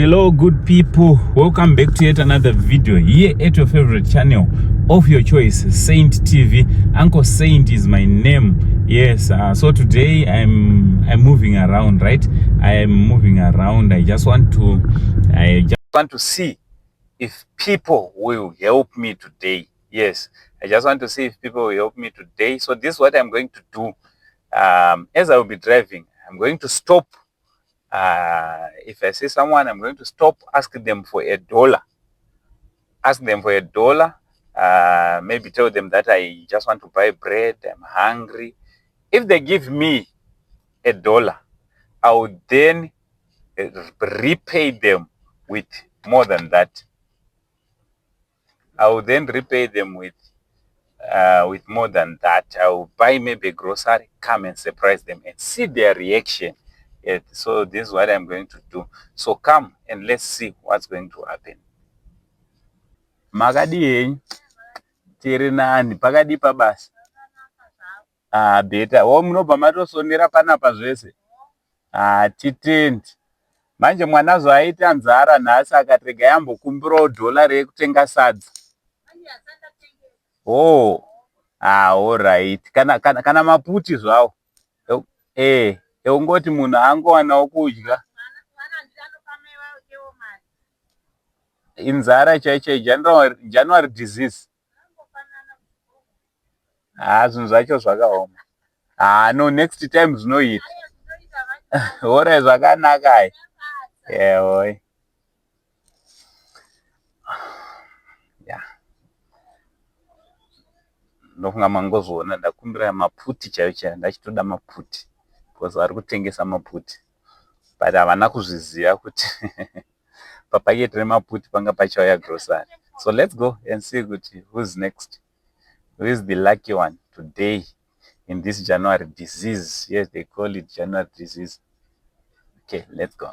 Hello good people, welcome back to yet another video here at your favorite channel of your choice, Saint TV. Uncle Saint is my name. Yes, so today I'm moving around, right? I am moving around. I just want to see if people will help me today. Yes, I just want to see if people will help me today. So this is what I'm going to do. As I will be driving, I'm going to stop. If I see someone, I'm going to stop, ask them for $1. Ask them for $1. Maybe tell them that I just want to buy bread, I'm hungry. If they give me $1, I will then repay them with more than that. I will then repay them with more than that. I will buy maybe a grocery, come and surprise them and see their reaction. Yeah, so this is what I'm going to do. So come and let's see what's going to happen. Makadi tiri nani pakadi pabasa. Beta munobva matosonera panapa zvese. Titendi. Manje mwanazo aita nzara nhasi akatrega yambokumbirawo $1 rekutenga sadza. Oh. All right. Kana maputi zvawo. Ungoti munhu angowanawo kudya. Inzara chaicho January disease. Zvinhu zvacho zvakaoma. No, next time zvinoita. Ora zvakanaka. Yeah. Ndofunga mangozoona ndakumbira maputi chaicho, ndachitoda maputi because vari kutengesa maputi but havana kuzviziva kuti papaketi remaputi panga pachauya grocery. So let's go and see who's next, who is the lucky one today in this January disease. Yes, they call it January disease. Okay, let's go.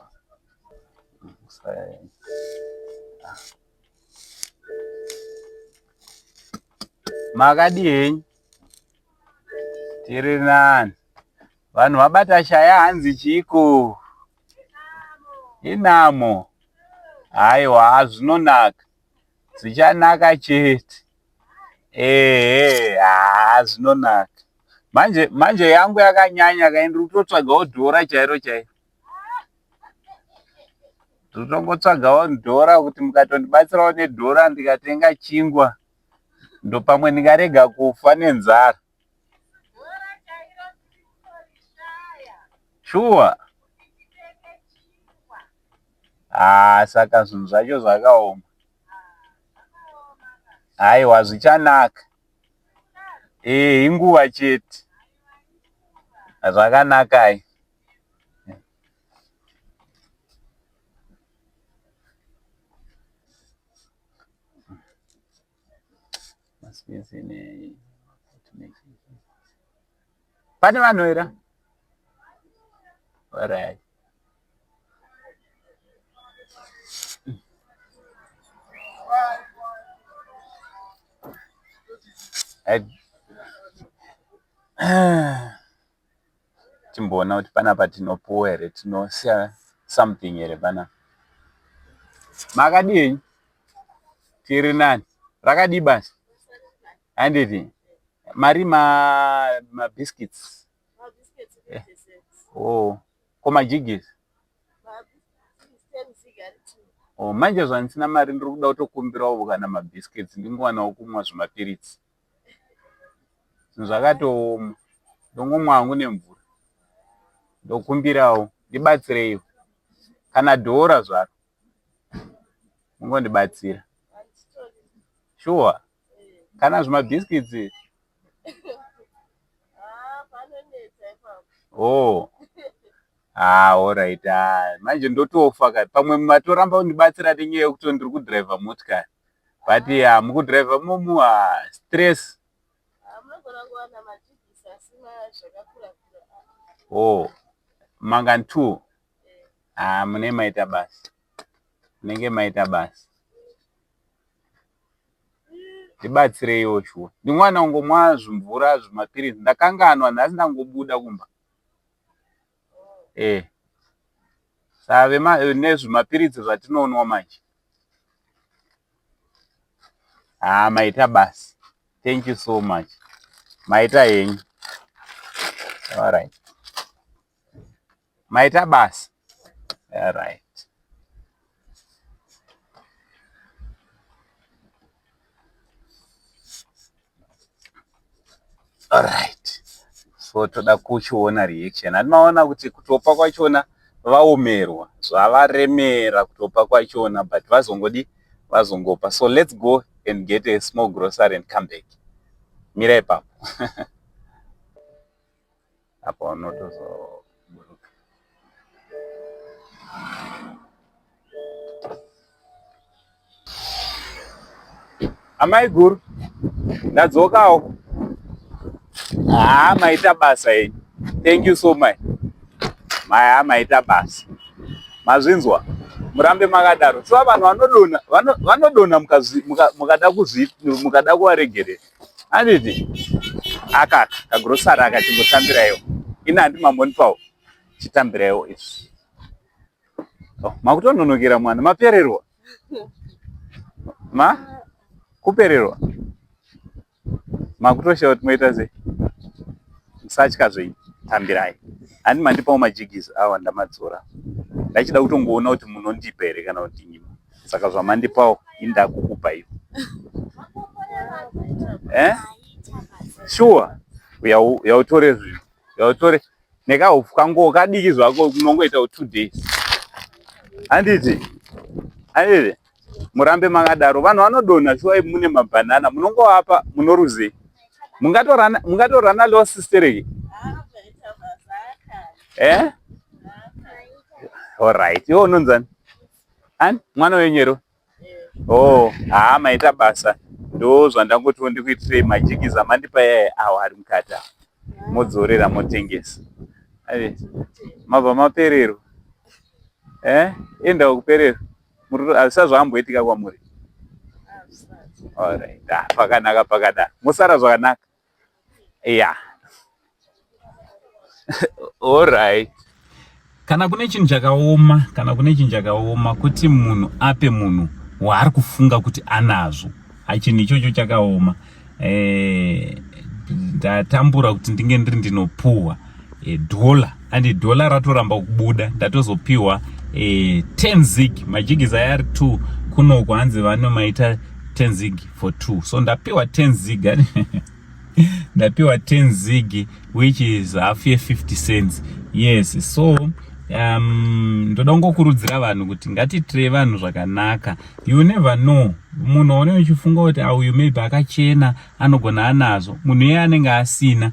Makadi henyu tiri nani vanhu vabata shaya hanzi chiko inamo. Aiwa, zvinonaka, zvichanaka chete. Zvinonaka. Manje yangu yakanyanya kaindi kutotsvagawo $1 chairo chairo. Totongotsvagawo $1 kuti mukatondibatsirawo $1 ndikatenga chingwa ndo pamwe ndingarega kufa nenzara. Sure. Saka zvinhu zvacho zvakaoma. Aiwa, zvichanaka. Inguva chete. Zvakanaka. Pane vanhu here? All right. Timboona kuti panapa tinopuwa here, tinosiya something here pana. Makadi henyu tiri nani rakadi basi handiti mari biscuits. Ko Majigizi. Manje zvanisina mari ndiri kuda kutokumbirawo kana mabiscuits ndingowanawo kumwa zvimapiritsi. Zvinhu zvakatooma. Ndongomwa hangu nemvura. Ndokumbirawo ndibatsireiwo. Kana $1 zvaro. Mungondibatsira. Sure. Kana zvimabiscuits. All right. Manje ndotofa kai. Pamwe matoramba kundibatsira nenyaya yekuti ndiri kudrive motikari. But mukudrive momu stress. Mangani 2. Mune maita basi. Munenge maita basi. Ndibatsireiwo shuwa. Ndingwana ungomwa zvimvura zvimapiritsi. Ndakanganwa nhasi ndangobuda kumba. save nezvimapiritsi zvatinonwa manje. Maita basi. Thank you so much. Maita henyu. All right. Maita basi. All right. All right. So toda kuchiona reaction. Maona kuti kutopa kwachona vaomerwa. Zvavaremera kutopa kwachona, but vazongopa. So let's go and get a small grocery and come back. Mira ipapo. Apo notozo. Amai guru. Ndadzokawo. Maita basa henyu. Thank you so much. Maita basa. Mazvinzwa. Murambe makadaro. So vanhu vanodona mukada kuvaregerera. Handiti? Akaka kagrosari akachimbotambirayo. Ina handima mboni pawo. Chitambirayo izvi. Makutononokera mwana. Mapererwa? Kupererwa? Makutoshawo kuti moita sei? Musatya zvetambirai. Handima ndipawo majigizi awa ndamadzora. Ndachida kutongoona kuti munondipa here kana kuti nyima. Saka zvamandipawo indakukupa ivo. Sure. Yautore zvinhu. Yautore nekahofu kangu kadiki zvako kunongoita 2 days. Handiti? Murambe makadaro. Vanhu vanodonha shuwa mune mabhanana. Munongovapa munoruze. Mungatorana lo sister. All right. Yo nonzani. Mwana wenyero. Maita basa. Ndo zvandangoti ndikuitire majigizi amandipa awo ari mukata. Modzorera motengesa. Mabva maperero. Enda kuperero. Sazvamboitika kwamuri. All right. Pakanaka. Musara zvakanaka. Yeah. All right. Kana kune chinhu chakaoma kuti munhu ape munhu waari kufunga kuti anazvo, chinhu ichocho chakaoma. Ndatambura kuti ndinge ndinopuhwa $1 andi $1 ratoramba kubuda, ndatozopiwa 10 zig. Majigizi ayari 2 kuno kwanze vanomaita 10 zig for 2. So ndapiwa 10 zig. Ndapiwa 10 zig, which is half 50 cents. Yes, so ndoda kungokurudzira vanhu kuti ngatitire vanhu zvakanaka. You never know. Munhu waunenge uchifunga kuti uyu maybe akachena anogona anazo, munhu iye anenge asina.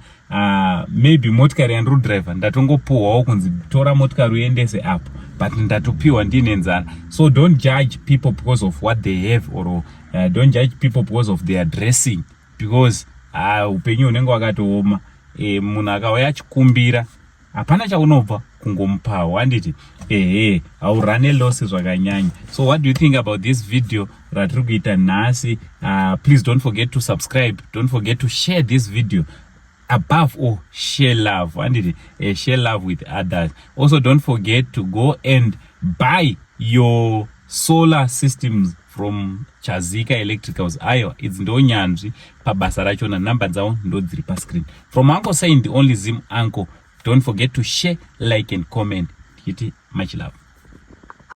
Maybe motikari yandiri kudhiraivha ndatongopuhwawo kunzi tora motikari uendese apo, but ndatopiwa ndine nzara. So don't judge people because of what they have, or don't judge people because of their dressing, because upenyu unenge wakatooma. Munhu akauya achikumbira hapana chaunobva kungomupawo, handiti? Haurane loss zvakanyanya. So what do you think about this video ratiri kuita nhasi? Please don't forget to subscribe. Don't forget to share this video. Above all, share love, handiti? Share love with others. Also, don't forget to go and buy your solar systems from Chazika Electricals. Ayo, it's ndonyanzvi pabasa rachona. Number dzavo ndodziri pascreen. From Uncle saying the only Zim Uncle. Don't forget to share, like, and comment. Much love.